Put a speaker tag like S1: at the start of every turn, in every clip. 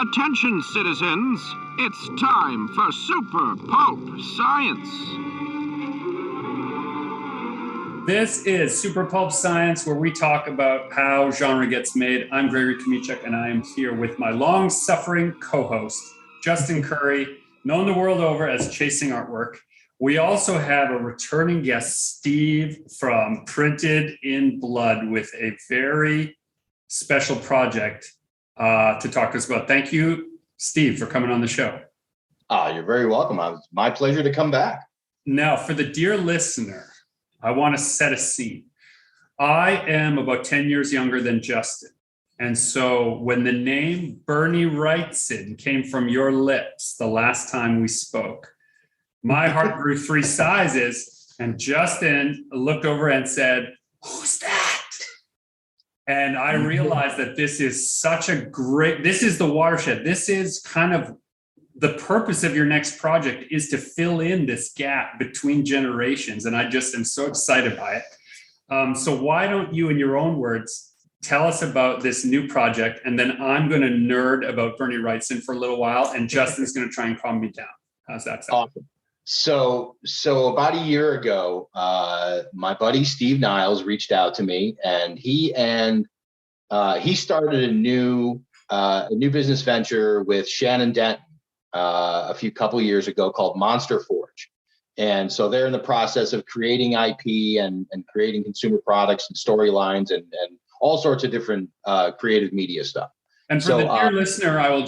S1: Attention, citizens. It's time for Super Pulp Science.
S2: This is Super Pulp Science, where we talk about how genre gets made. I'm Gregory Kmichuk, and I am here with my long-suffering co-host, Justin Curry, known the world over as Chasing Artwork. We also have a returning guest, Steve, from Printed in Blood, with a very special project to talk to us about. Thank you, Steve, for coming on the show.
S3: You're very welcome. It's my pleasure to come back.
S2: Now, for the dear listener, I want to set a scene. I am about 10 years younger than Justin. And so when the name Bernie Wrightson came from your lips the last time we spoke, my heart grew 3 sizes, and Justin looked over and said, "Who's that?" And I realized that this is this is the watershed. This is kind of the purpose of your next project, is to fill in this gap between generations. And I just am so excited by it. So why don't you, in your own words, tell us about this new project, and then I'm going to nerd about Bernie Wrightson for a little while, and Justin's going to try and calm me down. How's that sound?
S3: Awesome. So about a year ago, my buddy Steve Niles reached out to me, and he started a new business venture with Shannon Denton a couple of years ago called Monster Forge. And so they're in the process of creating IP and creating consumer products and storylines and all sorts of different creative media stuff.
S2: And for the dear listener, I'll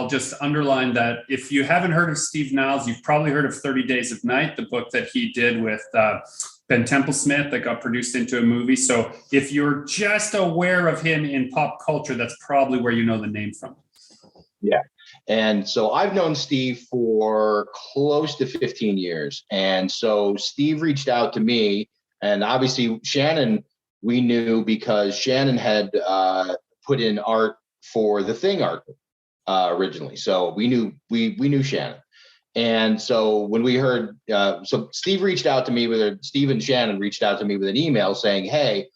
S2: just underline that if you haven't heard of Steve Niles, you've probably heard of 30 Days of Night, the book that he did with Ben Templesmith that got produced into a movie. So if you're just aware of him in pop culture, that's probably where you know the name from.
S3: Yeah. And so I've known Steve for close to 15 years. And so Steve reached out to me, and obviously Shannon, we knew because Shannon had put in art for the Thing art originally. So we knew Shannon. And so when we heard, so Steve reached out to me Steve and Shannon reached out to me with an email saying, "Hey,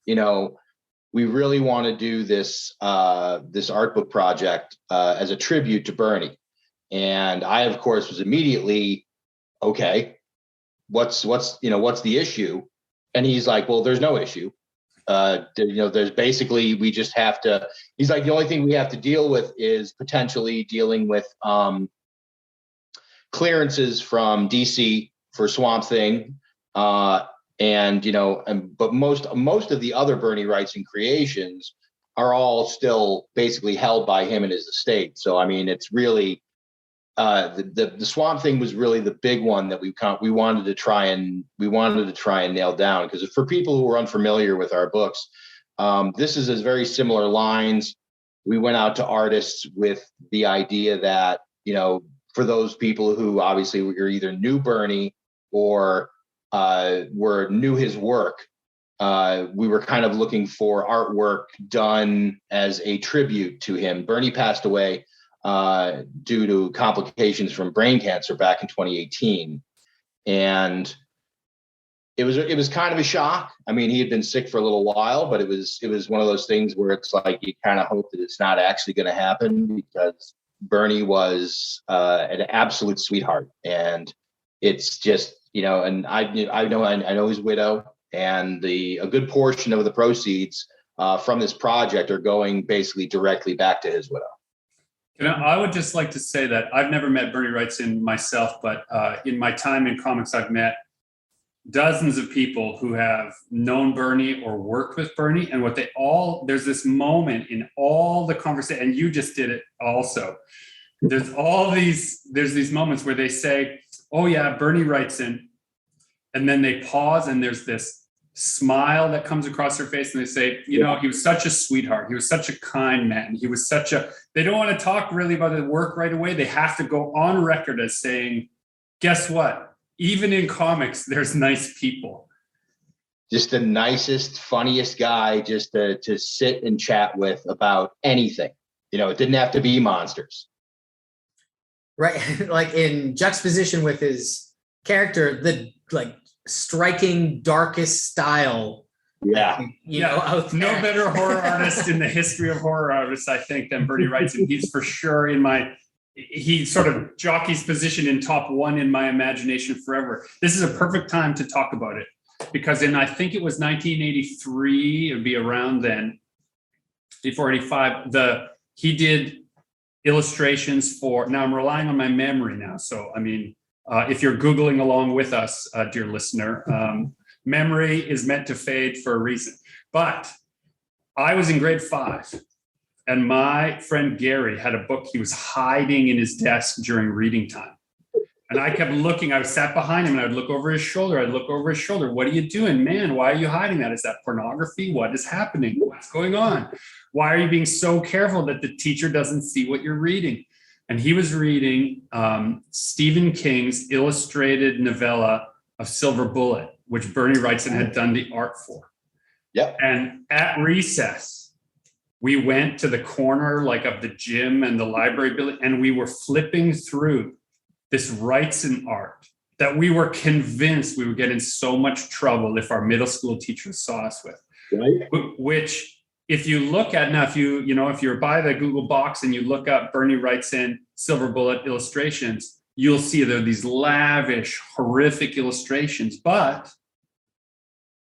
S3: we really want to do this art book project as a tribute to Bernie." And I, of course, was immediately, okay, what's the issue? And he's like, "Well, there's no issue. There's basically, we just have to," he's like, "the only thing we have to deal with is potentially dealing with clearances from DC for Swamp Thing. But most of the other Bernie Wrightson creations are all still basically held by him and his estate. So, I mean, it's really the Swamp Thing was really the big one that we wanted to try and nail down, because for people who are unfamiliar with our books, this is very similar lines. We went out to artists with the idea that, for those people who obviously were either knew Bernie or knew his work, we were kind of looking for artwork done as a tribute to him. Bernie passed away due to complications from brain cancer back in 2018, and it was kind of a shock. I mean, he had been sick for a little while, but it was one of those things where it's like you kind of hope that it's not actually going to happen, because Bernie was an absolute sweetheart, and it's just, and I know his widow, and a good portion of the proceeds from this project are going basically directly back to his widow.
S2: I would just like to say that I've never met Bernie Wrightson myself, but in my time in comics, I've met dozens of people who have known Bernie or worked with Bernie, and there's this moment in all the conversation, and you just did it also. There's these moments where they say, "Oh yeah, Bernie Wrightson," and then they pause, and there's this smile that comes across their face, and they say, he was such a sweetheart. He was such a kind man. He was they don't want to talk really about the work right away. They have to go on record as saying, guess what? Even in comics, there's nice people.
S3: Just the nicest, funniest guy just to sit and chat with about anything. It didn't have to be monsters.
S4: Right. Like in juxtaposition with his character, striking, darkest style.
S3: Yeah.
S4: Out there.
S2: No better horror artist in the history of horror artists, I think, than Bernie Wrightson. He's for sure he sort of jockeys position in top one in my imagination forever. This is a perfect time to talk about it because I think it was 1983, it would be around then, 84, 85, he did illustrations for, now I'm relying on my memory now. So, I mean, if you're Googling along with us, dear listener, memory is meant to fade for a reason. But I was in grade 5 and my friend Gary had a book he was hiding in his desk during reading time. And I kept looking, I sat behind him and I'd look over his shoulder. What are you doing, man? Why are you hiding that? Is that pornography? What is happening? What's going on? Why are you being so careful that the teacher doesn't see what you're reading? And he was reading Stephen King's illustrated novella of Silver Bullet, which Bernie Wrightson had done the art for.
S3: Yep.
S2: And at recess, we went to the corner of the gym and the library building, and we were flipping through this Wrightson art that we were convinced we would get in so much trouble if our middle school teachers saw us with.
S3: Right.
S2: Which, if you look at now, if you're by the Google box and you look up Bernie Wrightson Silver Bullet illustrations, you'll see there are these lavish, horrific illustrations, but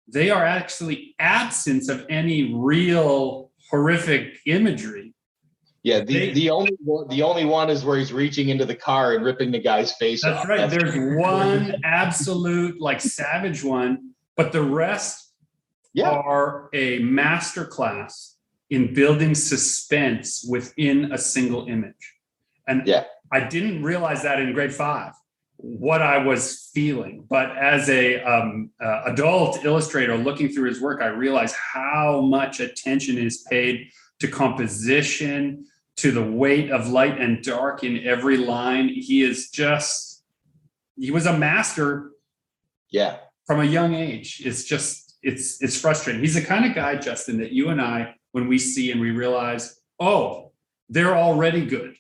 S2: they are actually absence of any real horrific imagery.
S3: Yeah, the only one is where he's reaching into the car and ripping the guy's face off.
S2: That's right. There's one absolute savage one, but the rest are a masterclass in building suspense within a single image. And I didn't realize that in grade 5, what I was feeling. But as a adult illustrator looking through his work, I realized how much attention is paid to composition, to the weight of light and dark in every line. He was a master from a young age. It's frustrating. He's the kind of guy, Justin, that you and I, when we see and we realize, oh, they're already good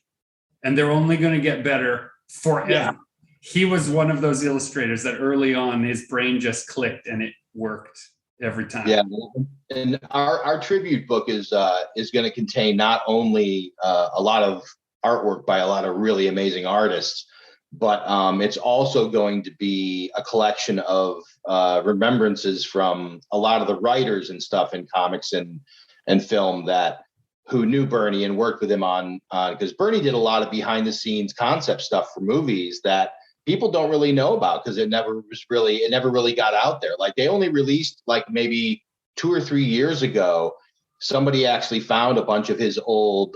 S2: and they're only going to get better forever. Yeah. He was one of those illustrators that early on his brain just clicked and it worked every time. Yeah,
S3: and our tribute book is going to contain not only a lot of artwork by a lot of really amazing artists, but it's also going to be a collection of remembrances from a lot of the writers and stuff in comics and film who knew Bernie and worked with him on because Bernie did a lot of behind the scenes concept stuff for movies that people don't really know about because it never really got out there. Like they only released maybe 2 or 3 years ago, somebody actually found a bunch of his old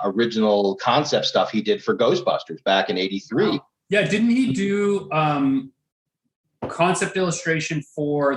S3: original concept stuff he did for Ghostbusters back in '83.
S2: Yeah, didn't he do concept illustration for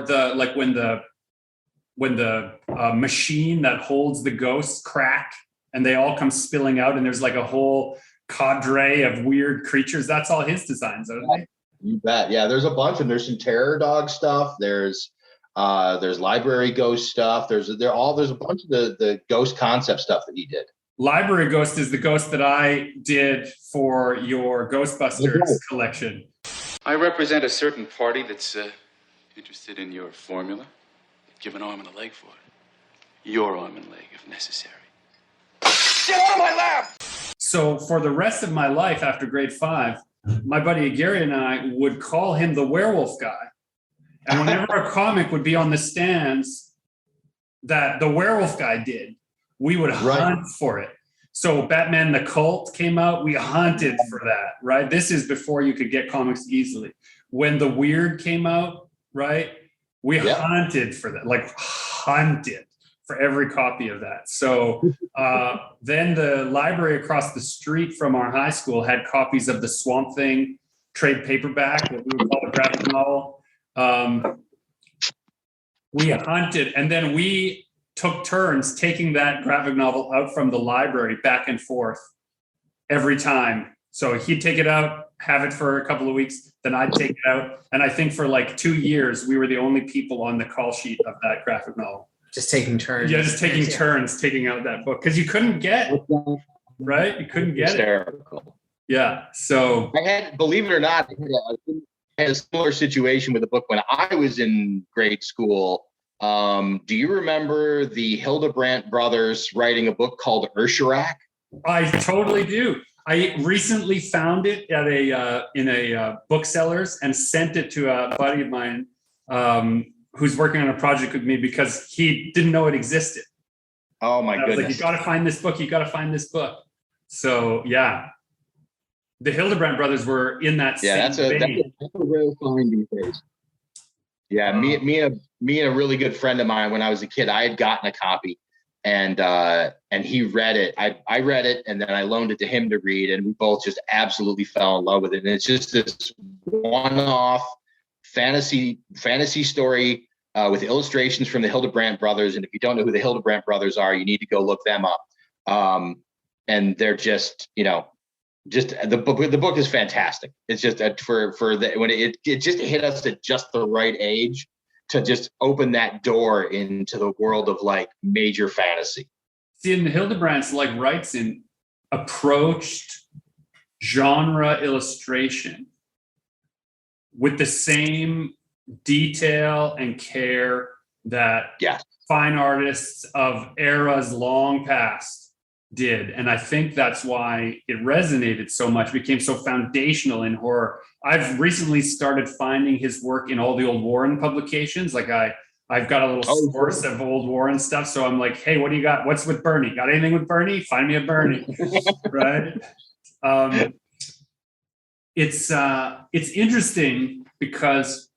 S2: when the machine that holds the ghosts crack and they all come spilling out and there's a whole cadre of weird creatures? That's all his designs, aren't they?
S3: You bet. Yeah, there's a bunch, and there's some terror dog stuff. There's library ghost stuff. There's a bunch of the ghost concept stuff that he did. Library
S2: Ghost is the ghost that I did for your Ghostbusters collection.
S5: I represent a certain party that's interested in your formula. Give an arm and a leg for it. Your arm and leg, if necessary. Get out of my lap!
S2: So for the rest of my life after grade 5, my buddy Gary and I would call him the Werewolf Guy. And whenever a comic would be on the stands that the Werewolf Guy did, we would hunt for it. So Batman the Cult came out, we hunted for that, right? This is before you could get comics easily. When The Weird came out, right? We hunted for that, hunted for every copy of that. So then the library across the street from our high school had copies of the Swamp Thing trade paperback, what we would call a graphic novel. We hunted, and then we took turns taking that graphic novel out from the library back and forth every time. So he'd take it out, have it for a couple of weeks, then I'd take it out. And I think for 2 years, we were the only people on the call sheet of that graphic novel.
S4: Just taking turns.
S2: Yeah, just taking turns taking out that book because you couldn't get it, right? You couldn't get
S3: hysterical.
S2: it. Yeah. So
S3: I had, believe it or not, I had a similar situation with a book when I was in grade school. Do you remember the Hildebrandt brothers writing a book called Ursharak?
S2: I totally do. I recently found it at in a bookseller's and sent it to a buddy of mine who's working on a project with me because he didn't know it existed.
S3: Oh my goodness!
S2: Like, you got to find this book. You got to find this book. So yeah, the Hildebrandt brothers were in that same vein.
S3: That's a rare find these days. Yeah, me and a really good friend of mine when I was a kid, I had gotten a copy, and he read it. I read it, and then I loaned it to him to read, and we both just absolutely fell in love with it. And it's just this one-off fantasy story with illustrations from the Hildebrandt brothers. And if you don't know who the Hildebrandt brothers are, you need to go look them up. And they're just, the book is fantastic. It's just when it just hit us at just the right age to just open that door into the world of like major fantasy.
S2: See, and the Hildebrandts, like Wrightson, approached genre illustration with the same detail and care that fine artists of eras long past did. And I think that's why it resonated so much, became so foundational in horror. I've recently started finding his work in all the old Warren publications. Like I've got a little source of old Warren stuff. So I'm like, hey, what do you got? What's with Bernie? Got anything with Bernie? Find me a Bernie. Right. It's interesting because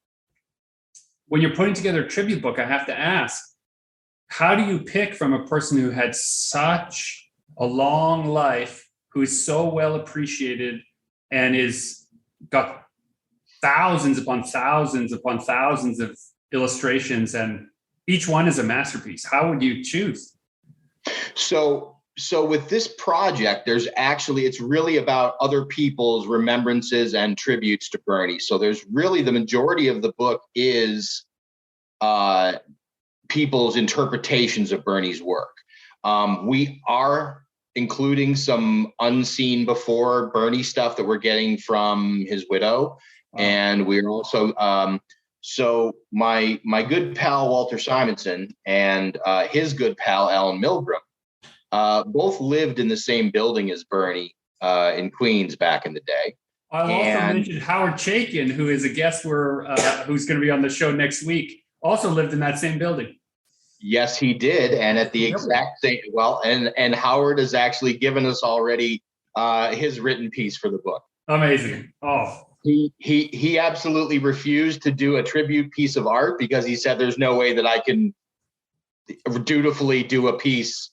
S2: when you're putting together a tribute book, I have to ask, how do you pick from a person who had such a long life, who is so well appreciated and is got thousands upon thousands upon thousands of illustrations, and each one is a masterpiece? How would you choose?
S3: So with this project, it's really about other people's remembrances and tributes to Bernie. So there's really the majority of the book is people's interpretations of Bernie's work. We are including some unseen before Bernie stuff that we're getting from his widow. Wow. And we're also, so my good pal, Walter Simonson, and his good pal, Alan Milgram, both lived in the same building as Bernie in Queens back in the day.
S2: I'll also mention Howard Chaykin, who is a guest who's going to be on the show next week, also lived in that same building.
S3: Yes, he did. And at the exact same, and Howard has actually given us already his written piece for the book.
S2: Amazing. Oh,
S3: he absolutely refused to do a tribute piece of art because he said there's no way that I can dutifully do a piece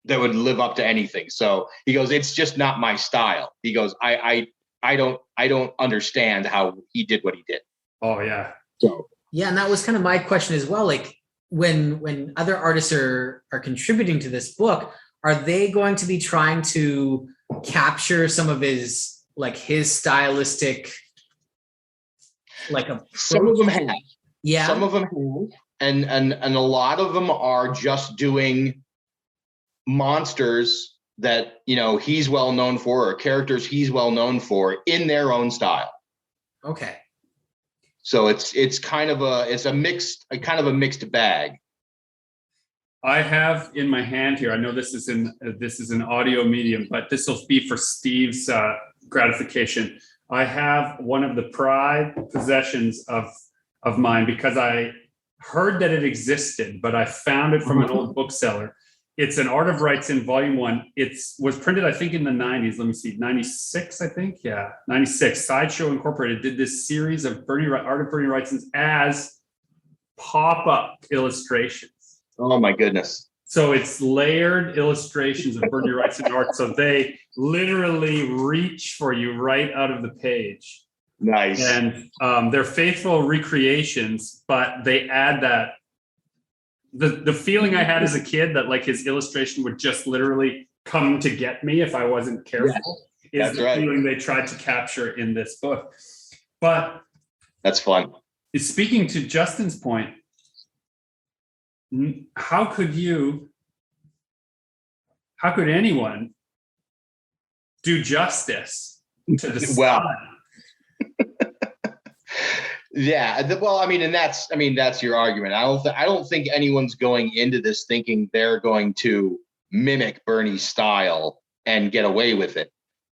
S3: that would live up to anything. So he goes, it's just not my style. He goes, I don't understand how he did what he did.
S2: Oh yeah.
S3: So
S4: yeah, and that was kind of my question as well. Like when other artists are contributing to this book, are they going to be trying to capture some of his stylistic approach?
S3: Some of them have.
S4: Yeah.
S3: Some of them have. And a lot of them are just doing monsters that he's well known for, or characters he's well known for, in their own style.
S4: Okay.
S3: So it's kind of a mixed bag.
S2: I have in my hand here, I know this is an audio medium, but this will be for Steve's gratification. I have one of the prized possessions of mine because I heard that it existed, but I found it from an old bookseller. It's an Art of Wrightson, Volume 1. It was printed, I think, in the 90s. Let me see, 96, I think. Yeah, 96. Sideshow Incorporated did this series of Art of Bernie Wrightson's as pop-up illustrations.
S3: Oh, my goodness.
S2: So it's layered illustrations of Bernie Wrightson art. So they literally reach for you right out of the page.
S3: Nice.
S2: And they're faithful recreations, but they add that. The feeling I had as a kid that his illustration would just literally come to get me if I wasn't careful is the feeling they tried to capture in this book. But
S3: that's fun.
S2: Speaking to Justin's point, how could anyone do justice to the sun?
S3: Yeah. Well, and that's your argument. I don't think anyone's going into this thinking they're going to mimic Bernie's style and get away with it.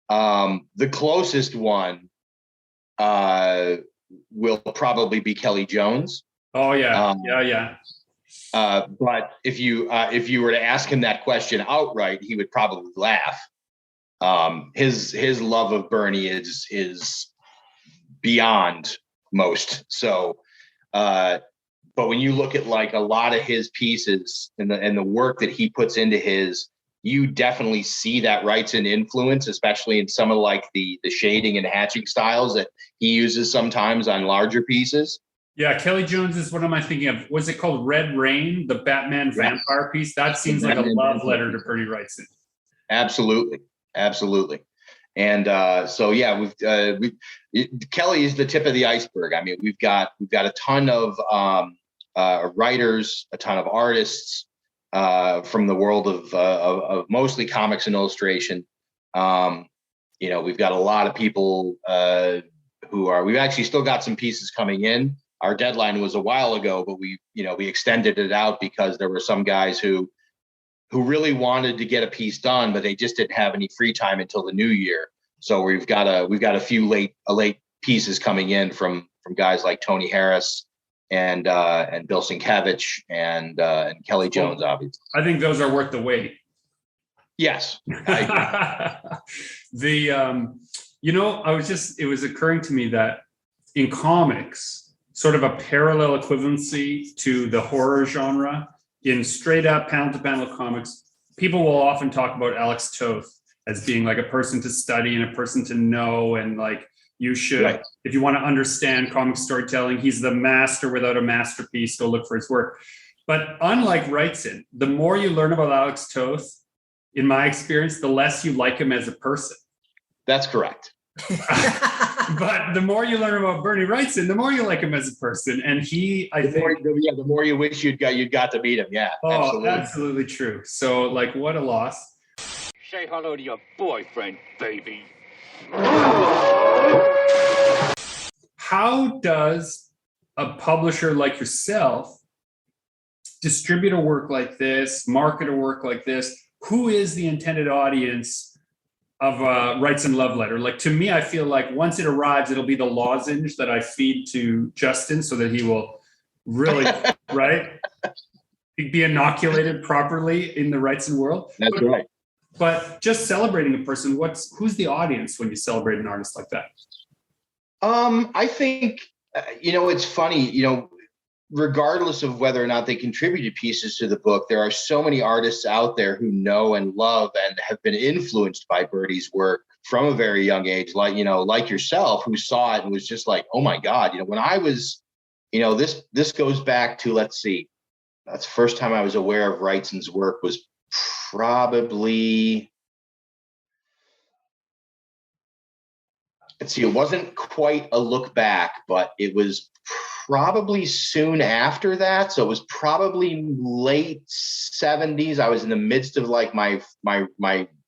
S3: The closest one will probably be Kelly Jones.
S2: Oh yeah, yeah.
S3: But if you were to ask him that question outright, he would probably laugh. His love of Bernie is beyond most. So, but when you look at like a lot of his pieces and the work that he puts into his, you definitely see that Wrightson influence, especially in some of like the shading and hatching styles that he uses sometimes on larger pieces.
S2: Yeah, Kelly Jones is what am I thinking of? Was it called Red Rain, the Batman vampire piece? That seems like a love letter to Bernie Wrightson.
S3: Absolutely. And so yeah, Kelly is the tip of the iceberg. I mean, we've got a ton of writers, a ton of artists from the world of mostly comics and illustration. We've got a lot of people we've actually still got some pieces coming in. Our deadline was a while ago, but we extended it out because there were some guys who really wanted to get a piece done, but they just didn't have any free time until the new year. So we've got a few late pieces coming in from guys like Tony Harris and Bill Sienkiewicz and Kelly Jones, obviously.
S2: I think those are worth the wait.
S3: Yes. I agree.
S2: It was occurring to me that in comics, sort of a parallel equivalency to the horror genre in straight up panel to panel comics, people will often talk about Alex Toth as being like a person to study and a person to know. And like, you should, right. If you want to understand comic storytelling, he's the master without a masterpiece. Go look for his work. But unlike Wrightson, the more you learn about Alex Toth, in my experience, the less you like him as a person.
S3: That's correct.
S2: But the more you learn about Bernie Wrightson, the more you like him as a person. And the
S3: more you wish you'd got to meet him. Yeah.
S2: Oh, absolutely true. So like, what a loss.
S6: Say hello to your boyfriend, baby.
S2: How does a publisher like yourself distribute a work like this, market a work like this? Who is the intended audience of Wrightson love letter? Like, to me, I feel like once it arrives, it'll be the lozenge that I feed to Justin so that he will really, right? Be inoculated properly in the Wrightson world.
S3: That's right.
S2: But just celebrating a person, who's the audience when you celebrate an artist like that?
S3: I think, it's funny, regardless of whether or not they contributed pieces to the book, there are so many artists out there who know and love and have been influenced by Bertie's work from a very young age, like yourself, who saw it and was just like, oh my God, when I was, this goes back to, let's see, that's the first time I was aware of Wrightson's work was probably, let's see, it wasn't quite a look back, but it was probably soon after that. So it was probably late 70s. I was in the midst of like my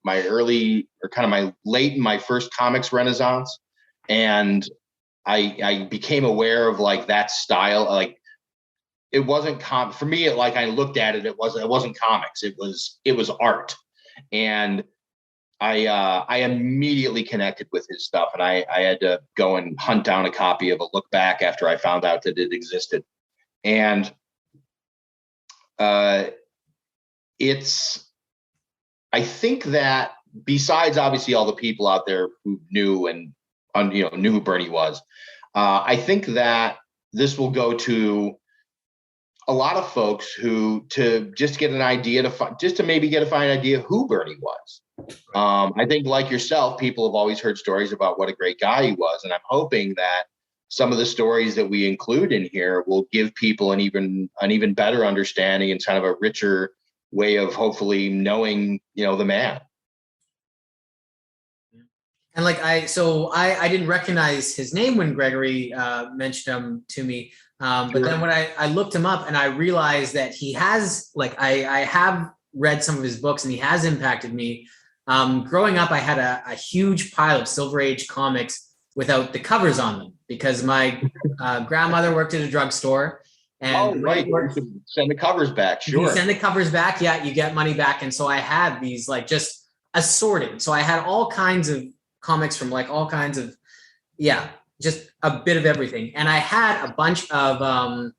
S3: early, or kind of my late in my first comics renaissance. And I became aware of like that style. Like, it wasn't for me. I looked at it. It wasn't comics. It was art. And I immediately connected with his stuff, and I had to go and hunt down a copy of A Look Back after I found out that it existed. And I think that besides obviously all the people out there who knew who Bernie was, I think that this will go to a lot of folks who to just get an idea to maybe get a fine idea of who Bernie was. I think, like yourself, people have always heard stories about what a great guy he was, and I'm hoping that some of the stories that we include in here will give people an even better understanding and kind of a richer way of hopefully knowing, the man.
S4: And like I didn't recognize his name when Gregory mentioned him to me. But then when I looked him up and I realized that he has, I have read some of his books and he has impacted me. Growing up, I had a huge pile of Silver Age comics without the covers on them because my grandmother worked at a drugstore. And
S3: right. You can send the covers back. Sure.
S4: You send the covers back. Yeah, you get money back. And so I had these like just assorted. So I had all kinds of comics from like all kinds of, just a bit of everything. And I had a bunch of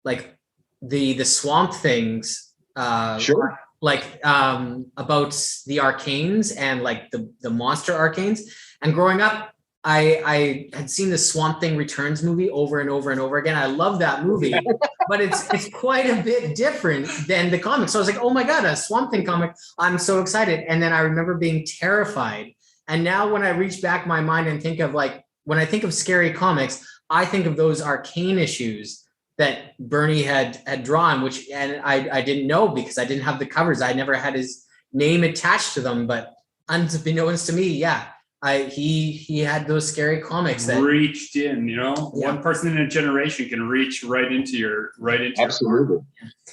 S4: like the Swamp Things.
S3: Sure.
S4: Like about the arcanes and like the monster arcanes. And growing up, I had seen the Swamp Thing Returns movie over and over and over again. I love that movie, but it's quite a bit different than the comic. So I was like, oh my God, a Swamp Thing comic. I'm so excited. And then I remember being terrified. And now when I reach back my mind and think of like, when I think of scary comics, I think of those arcane issues that Bernie had drawn, which, and I didn't know because I didn't have the covers. I never had his name attached to them, but unbeknownst to me, he had those scary comics that
S2: reached in, one person in a generation can reach right into your
S3: absolutely.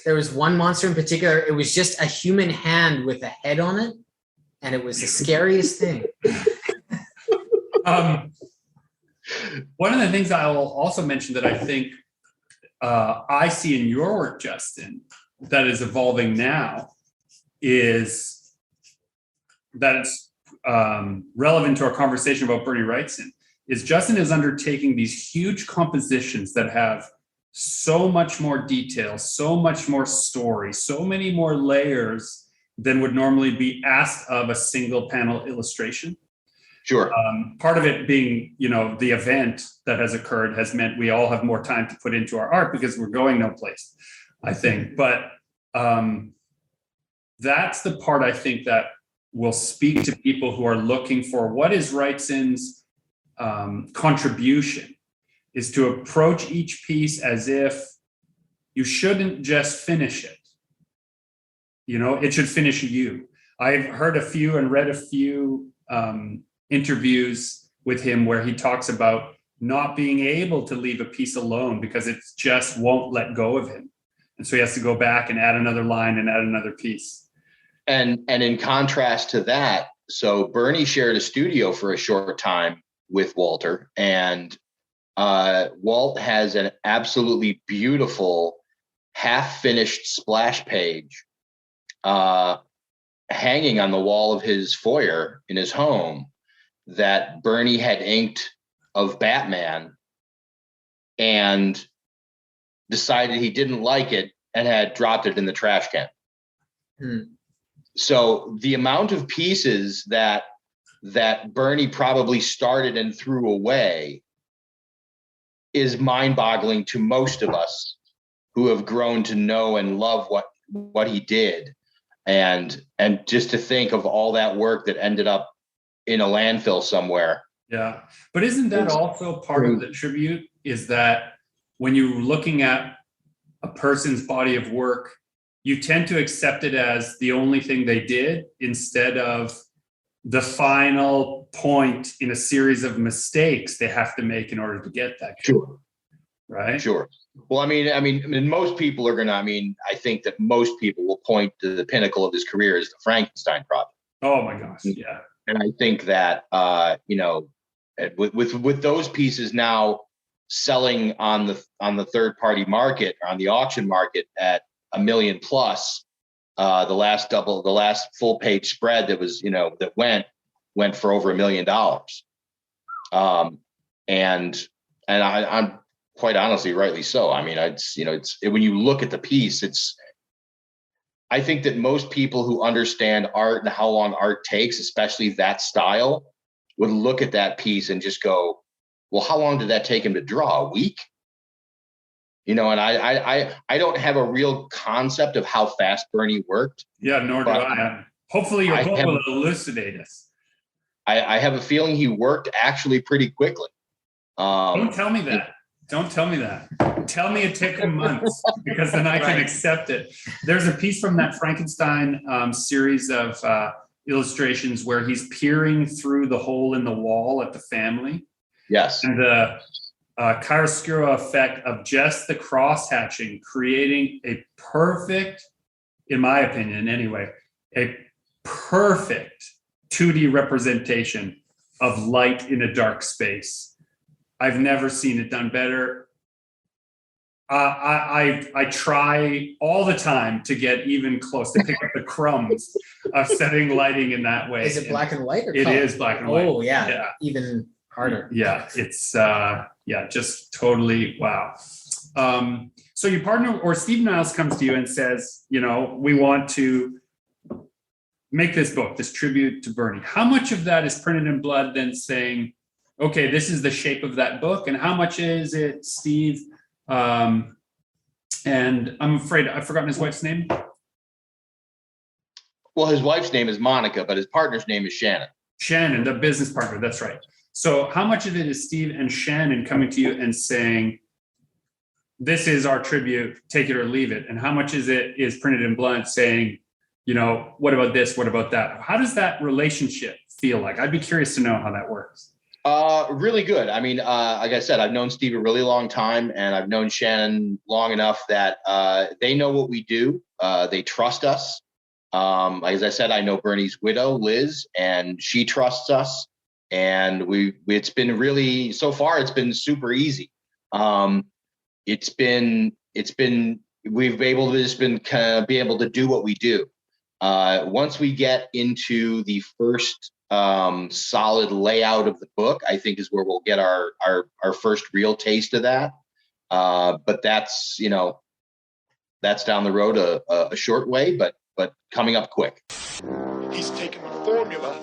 S4: There was one monster in particular. It was just a human hand with a head on it. And it was the scariest thing.
S2: One of the things I will also mention that I think I see in your work, Justin, that is evolving now is that it's relevant to our conversation about Bernie Wrightson, is Justin is undertaking these huge compositions that have so much more detail, so much more story, so many more layers than would normally be asked of a single panel illustration.
S3: Sure.
S2: Part of it being, the event that has occurred has meant we all have more time to put into our art because we're going no place, I think. But that's the part I think that will speak to people who are looking for what is Wrightson's contribution, is to approach each piece as if you shouldn't just finish it. It should finish you. I've heard a few and read a few interviews with him where he talks about not being able to leave a piece alone because it just won't let go of him. And so he has to go back and add another line and add another piece.
S3: And in contrast to that, so Bernie shared a studio for a short time with Walter, and Walt has an absolutely beautiful half-finished splash page hanging on the wall of his foyer in his home that Bernie had inked of Batman and decided he didn't like it and had dropped it in the trash can. So the amount of pieces that Bernie probably started and threw away is mind-boggling to most of us who have grown to know and love what he did. And just to think of all that work that ended up in a landfill somewhere.
S2: Yeah. But isn't that also part of the tribute, is that when you're looking at a person's body of work, you tend to accept it as the only thing they did instead of the final point in a series of mistakes they have to make in order to get that.
S3: Sure.
S2: Right?
S3: Sure. Well, I mean, most people are I think that most people will point to the pinnacle of his career as the Frankenstein project.
S2: Oh my gosh. Yeah.
S3: And I think that, with those pieces now selling on the third party market, on the auction market at $1 million plus, the last full page spread that was, that went for over $1 million. And I'm quite honestly, rightly so. I mean, it's when you look at the piece, I think that most people who understand art and how long art takes, especially that style, would look at that piece and just go, well, how long did that take him to draw? A week? And I don't have a real concept of how fast Bernie worked.
S2: Yeah, nor do I. Hopefully your book will elucidate us.
S3: I have a feeling he worked actually pretty quickly.
S2: Don't tell me that. Don't tell me that. Tell me it took him months, because then I can accept it. There's a piece from that Frankenstein series of illustrations where he's peering through the hole in the wall at the family.
S3: Yes.
S2: And the chiaroscuro effect of just the cross-hatching, creating a perfect, in my opinion anyway, a perfect 2D representation of light in a dark space. I've never seen it done better. I try all the time to get even close to pick up the crumbs of setting lighting in that way.
S4: Is it black and white or
S2: It
S4: color?
S2: is black and white.
S4: Oh yeah, even harder.
S2: Yeah, it's just totally wow. So your partner or Steve Niles comes to you and says, we want to make this book, this tribute to Bernie. How much of that is printed in blood then saying, okay, this is the shape of that book, and how much is it, Steve? And I'm afraid I've forgotten his wife's name.
S3: Well, his wife's name is Monica, but his partner's name is Shannon.
S2: Shannon, the business partner. That's right. So how much of it is Steve and Shannon coming to you and saying, this is our tribute, take it or leave it? And how much is printed in blood saying, what about this? What about that? How does that relationship feel like? I'd be curious to know how that works.
S3: Really good. I mean, like I said, I've known Steve a really long time, and I've known Shannon long enough that they know what we do. They trust us. As I said, I know Bernie's widow, Liz, and she trusts us. And it's been really, so far, it's been super easy. We've been able to just be able to do what we do. Once we get into the first solid layout of the book, I think is where we'll get our first real taste of that. But that's down the road a short way, but coming up quick.
S7: He's taken the formula.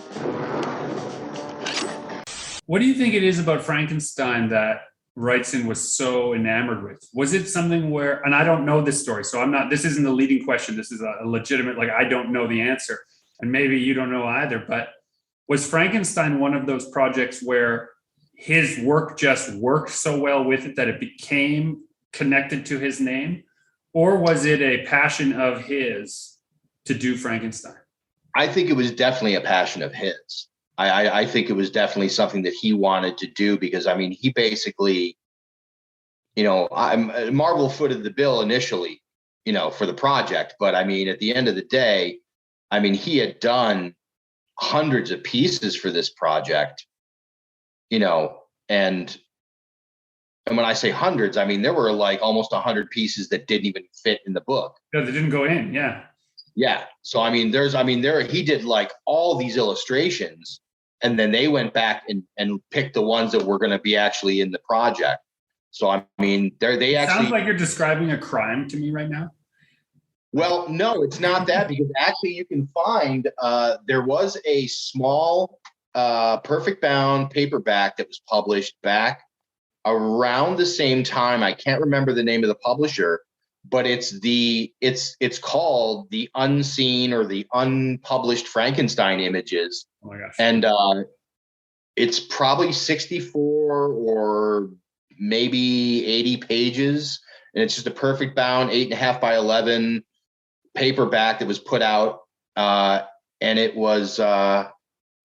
S2: What do you think it is about Frankenstein that Wrightson was so enamored with? Was it something where, and I don't know this story, so this isn't a leading question. This is a legitimate, I don't know the answer, and maybe you don't know either, but was Frankenstein one of those projects where his work just worked so well with it that it became connected to his name? Or was it a passion of his to do Frankenstein?
S3: I think it was definitely a passion of his. I think it was definitely something that he wanted to do because, I mean, he basically, Marvel footed the bill initially, for the project. But I mean, at the end of the day, I mean, he had done hundreds of pieces for this project, and when I say hundreds, I mean, there were like almost 100 pieces that didn't even fit in the book.
S2: No, they didn't go in. Yeah.
S3: Yeah. So, I mean, he did like all these illustrations, and then they went back and picked the ones that were going to be actually in the project. So, I mean, they actually.
S2: Sounds like you're describing a crime to me right now.
S3: Well, no, it's not that, because actually you can find, there was a small perfect bound paperback that was published back around the same time. I can't remember the name of the publisher, but it's called The Unseen or the Unpublished Frankenstein Images.
S2: Oh my gosh.
S3: And it's probably 64 or maybe 80 pages. And it's just a perfect bound 8.5 by 11 paperback that was put out. And it was,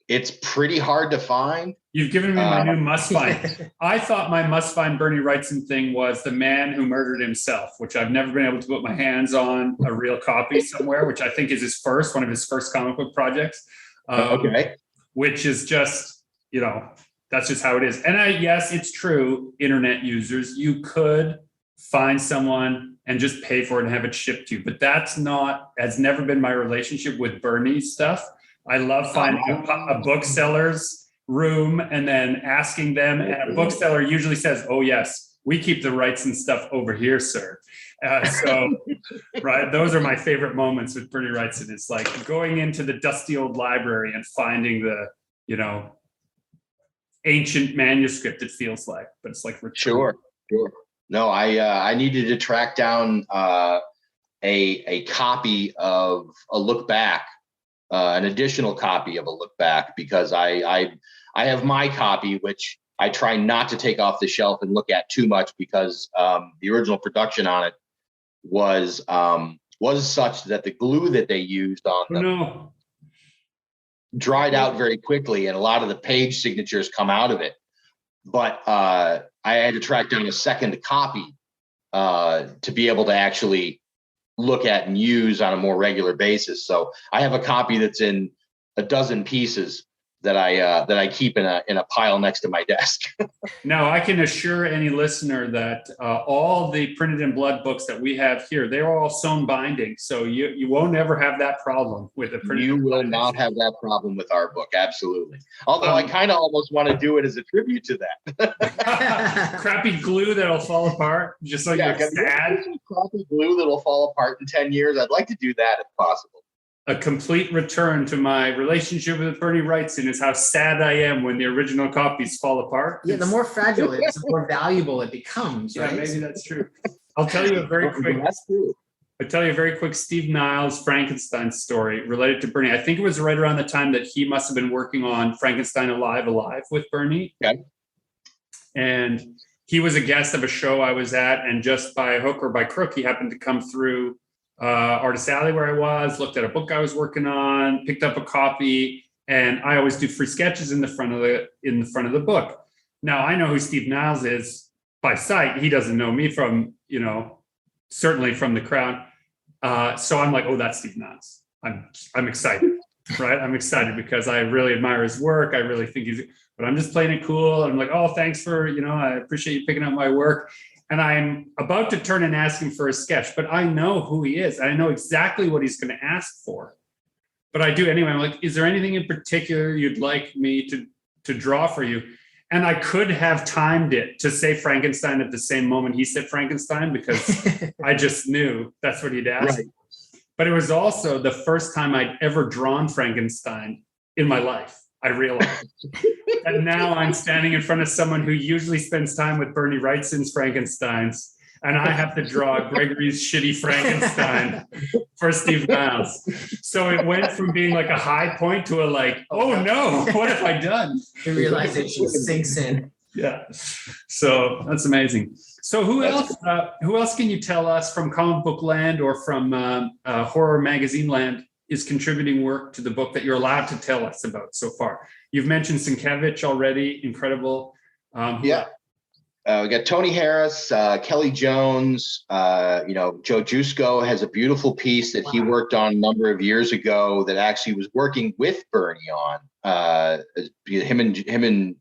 S3: it's pretty hard to find.
S2: You've given me my new must find. I thought my must find Bernie Wrightson thing was The Man Who Murdered Himself, which I've never been able to put my hands on a real copy somewhere, which I think is one of his first comic book projects.
S3: Okay.
S2: Which is just, that's just how it is. And yes, it's true, internet users, you could find someone and just pay for it and have it shipped to you. But has never been my relationship with Bernie's stuff. I love finding a bookseller's room and then asking them, and a bookseller usually says, "Oh yes, we keep the Wrightson stuff over here, sir." Right, those are my favorite moments with Bernie Wrightson. It's like going into the dusty old library and finding the ancient manuscript. It feels like, but it's like
S3: sure. No, I needed to track down a copy of A Look Back. An additional copy of A Look Back, because I have my copy, which I try not to take off the shelf and look at too much, because the original production on it was such that the glue that they used on them dried out very quickly, and a lot of the page signatures come out of it. But I had to track down a second copy to be able to actually look at and use on a more regular basis. So I have a copy that's in a dozen pieces that I keep in a pile next to my desk.
S2: Now, I can assure any listener that all the printed in blood books that we have here, they're all sewn binding. So you won't ever have that problem with the printed.
S3: You will not have that problem with our book. Absolutely. Although I kind of almost want to do it as a tribute to that.
S2: Crappy glue that'll fall apart, just like you're sad.
S3: Crappy glue that'll fall apart in 10 years. I'd like to do that if possible.
S2: A complete return to my relationship with Bernie Wrightson is how sad I am when the original copies fall apart.
S4: Yeah, the more fragile it is, the more valuable it becomes, right?
S2: Yeah, maybe that's true. I'll tell you a very quick.
S3: That's true.
S2: I'll tell you a very quick Steve Niles Frankenstein story related to Bernie. I think it was right around the time that he must have been working on Frankenstein Alive with Bernie.
S3: Okay.
S2: And he was a guest of a show I was at, and just by hook or by crook, he happened to come through Artist Alley where I was, looked at a book I was working on, picked up a copy, and I always do free sketches in the front of the book. Now I know who Steve Niles is by sight. He doesn't know me from, certainly from the crowd. So I'm like, oh, that's Steve Niles. I'm excited, right? I'm excited because I really admire his work. I really think but I'm just playing it cool. And I'm like, oh, thanks for, I appreciate you picking up my work. And I'm about to turn and ask him for a sketch, but I know who he is. I know exactly what he's going to ask for. But I do anyway. I'm like, is there anything in particular you'd like me to draw for you? And I could have timed it to say Frankenstein at the same moment he said Frankenstein, because I just knew that's what he'd ask. Right. But it was also the first time I'd ever drawn Frankenstein in my life. I realized. And now I'm standing in front of someone who usually spends time with Bernie Wrightson's Frankensteins, and I have to draw Gregory's shitty Frankenstein for Steve Niles. So it went from being like a high point to a like, oh no, what have I done?
S4: The realization sinks in.
S2: Yeah. So that's amazing. So who else can you tell us from comic book land or from horror magazine land is contributing work to the book that you're allowed to tell us about so far? You've mentioned Sienkiewicz already, incredible.
S3: We got Tony Harris, Kelly Jones, Joe Jusko has a beautiful piece that he worked on a number of years ago that actually was working with Bernie on. Him and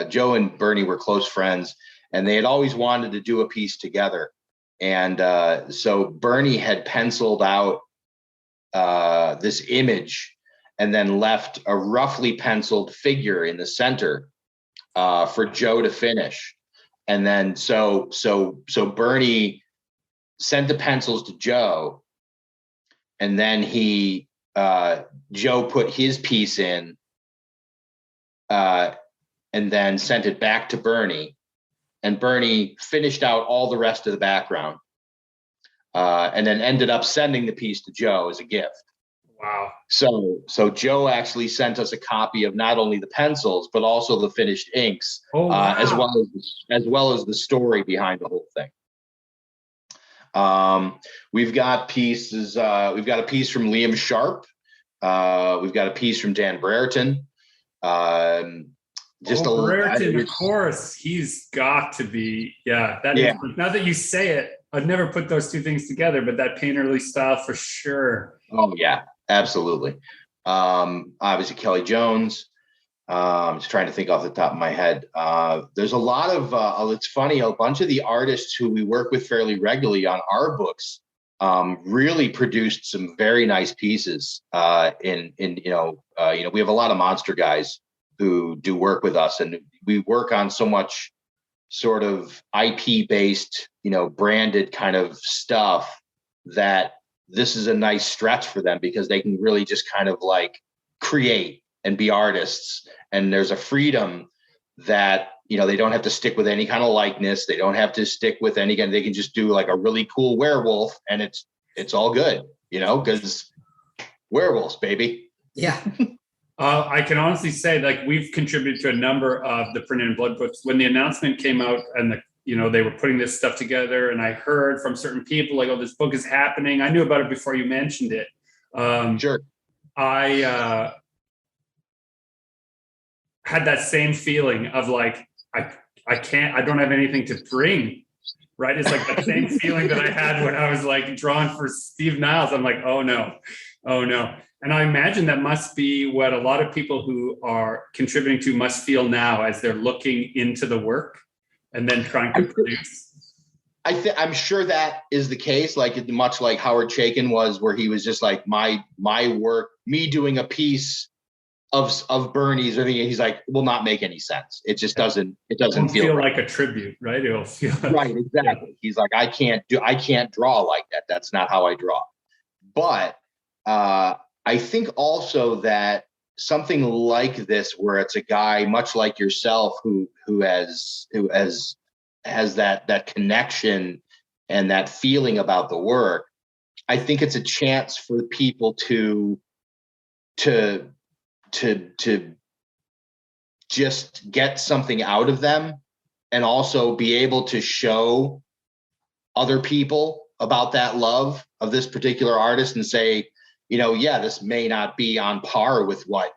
S3: Joe and Bernie were close friends, and they had always wanted to do a piece together. And so Bernie had penciled out this image and then left a roughly penciled figure in the center for Joe to finish. And then so Bernie sent the pencils to Joe, and then Joe put his piece in and then sent it back to Bernie, and Bernie finished out all the rest of the background. And then ended up sending the piece to Joe as a gift.
S2: Wow.
S3: So Joe actually sent us a copy of not only the pencils, but also the finished inks, wow. as well as the story behind the whole thing. We've got pieces. We've got a piece from Liam Sharp. We've got a piece from Dan Brereton.
S2: Brereton, of course, he's got to be. Yeah, is, now that you say it, I've never put those two things together, but that painterly style for sure.
S3: Oh yeah, absolutely. Obviously Kelly Jones. I'm just trying to think off the top of my head. There's a lot of, it's funny, a bunch of the artists who we work with fairly regularly on our books really produced some very nice pieces. We have a lot of monster guys who do work with us, and we work on so much sort of IP based, branded kind of stuff that this is a nice stretch for them, because they can really just kind of like create and be artists. And there's a freedom that, they don't have to stick with any kind of likeness. They don't have to stick with any kind, they can just do like a really cool werewolf, and it's all good, because werewolves, baby.
S4: Yeah.
S2: I can honestly say, like, we've contributed to a number of the printed in blood books. When the announcement came out and they were putting this stuff together, and I heard from certain people like, oh, this book is happening. I knew about it before you mentioned it.
S3: Sure.
S2: I had that same feeling of like, I don't have anything to bring. Right. It's like the same feeling that I had when I was like drawn for Steve Niles. I'm like, oh no. And I imagine that must be what a lot of people who are contributing to must feel now as they're looking into the work and then trying to produce.
S3: I'm sure that is the case, like much like Howard Chaykin was, where he was just like my work, me doing a piece of Bernie's or anything, he's like, will not make any sense. It just doesn't feel right.
S2: Like a tribute, right? It'll feel
S3: right, exactly. Yeah. He's like, I can't draw like that. That's not how I draw. But I think also that something like this, where it's a guy much like yourself who has that connection and that feeling about the work, I think it's a chance for people to just get something out of them, and also be able to show other people about that love of this particular artist and say, yeah, this may not be on par with what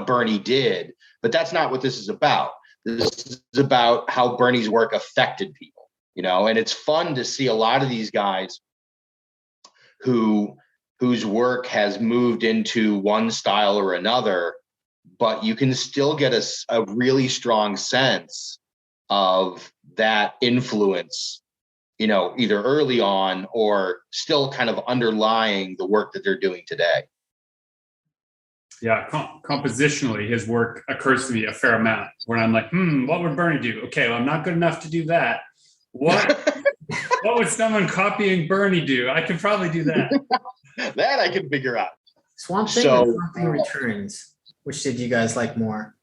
S3: Bernie did, but that's not what this is about. This is about how Bernie's work affected people, and it's fun to see a lot of these guys whose work has moved into one style or another, but you can still get a really strong sense of that influence, either early on or still kind of underlying the work that they're doing today.
S2: Yeah, compositionally, his work occurs to me a fair amount when I'm like, what would Bernie do? Okay, well, I'm not good enough to do that. What would someone copying Bernie do? I could probably do that.
S3: That I can figure out.
S4: Swamp Thing or Swamp Thing Returns? Which did you guys like more?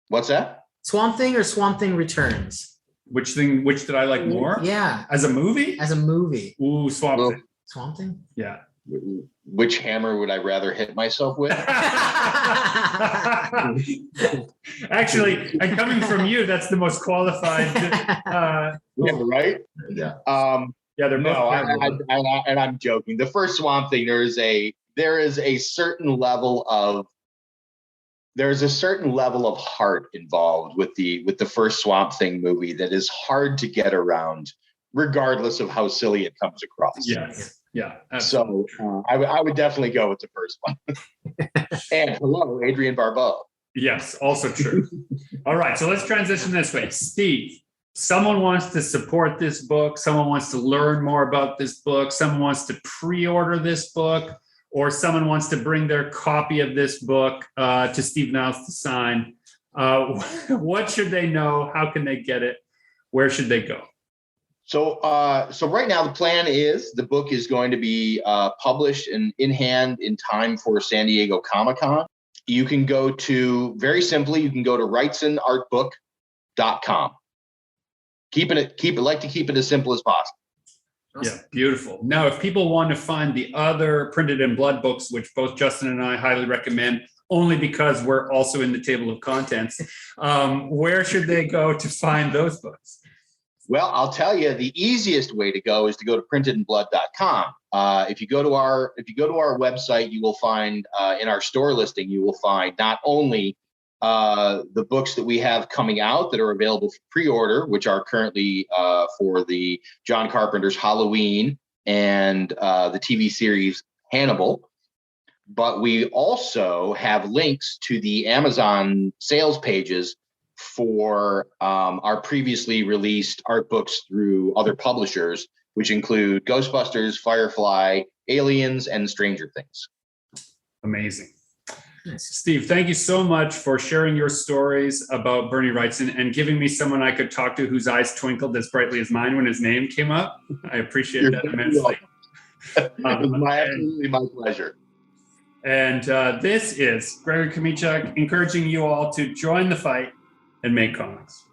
S3: What's that?
S4: Swamp Thing or Swamp Thing Returns?
S2: Which did I like more?
S4: Yeah.
S2: As a movie?
S4: As a movie.
S2: Ooh, Swamp Thing.
S4: Swamp Thing?
S2: Yeah.
S3: Which hammer would I rather hit myself with?
S2: Actually, and coming from you, that's the most qualified.
S3: Yeah, right?
S2: Yeah.
S3: Yeah, they're both. And I'm joking. The first Swamp Thing, there is a certain level of heart involved with the first Swamp Thing movie that is hard to get around, regardless of how silly it comes across.
S2: Yes. Yeah.
S3: Absolutely. So I would definitely go with the first one. And hello, Adrienne Barbeau.
S2: Yes, also true. All right, so let's transition this way. Steve, someone wants to support this book, someone wants to learn more about this book, someone wants to pre-order this book, or someone wants to bring their copy of this book to Steve Niles to sign. What should they know? How can they get it? Where should they go?
S3: So right now the plan is the book is going to be published and in hand in time for San Diego Comic-Con. You can go to, very simply, you can go to wrightsonartbook.com. Keep it as simple as possible.
S2: Yeah, beautiful. Now, if people want to find the other Printed in Blood books, which both Justin and I highly recommend, only because we're also in the table of contents, where should they go to find those books?
S3: Well, I'll tell you, the easiest way to go is to go to printedinblood.com. If you go to our website, you will find in our store listing, you will find not only the books that we have coming out that are available for pre-order, which are currently for the John Carpenter's Halloween and the TV series Hannibal, but we also have links to the Amazon sales pages for our previously released art books through other publishers, which include Ghostbusters, Firefly, Aliens, and Stranger Things.
S2: Amazing. Steve, thank you so much for sharing your stories about Bernie Wrightson and giving me someone I could talk to whose eyes twinkled as brightly as mine when his name came up. I appreciate that immensely.
S3: Absolutely my pleasure.
S2: And this is Gregory Kamichuk encouraging you all to join the fight and make comics.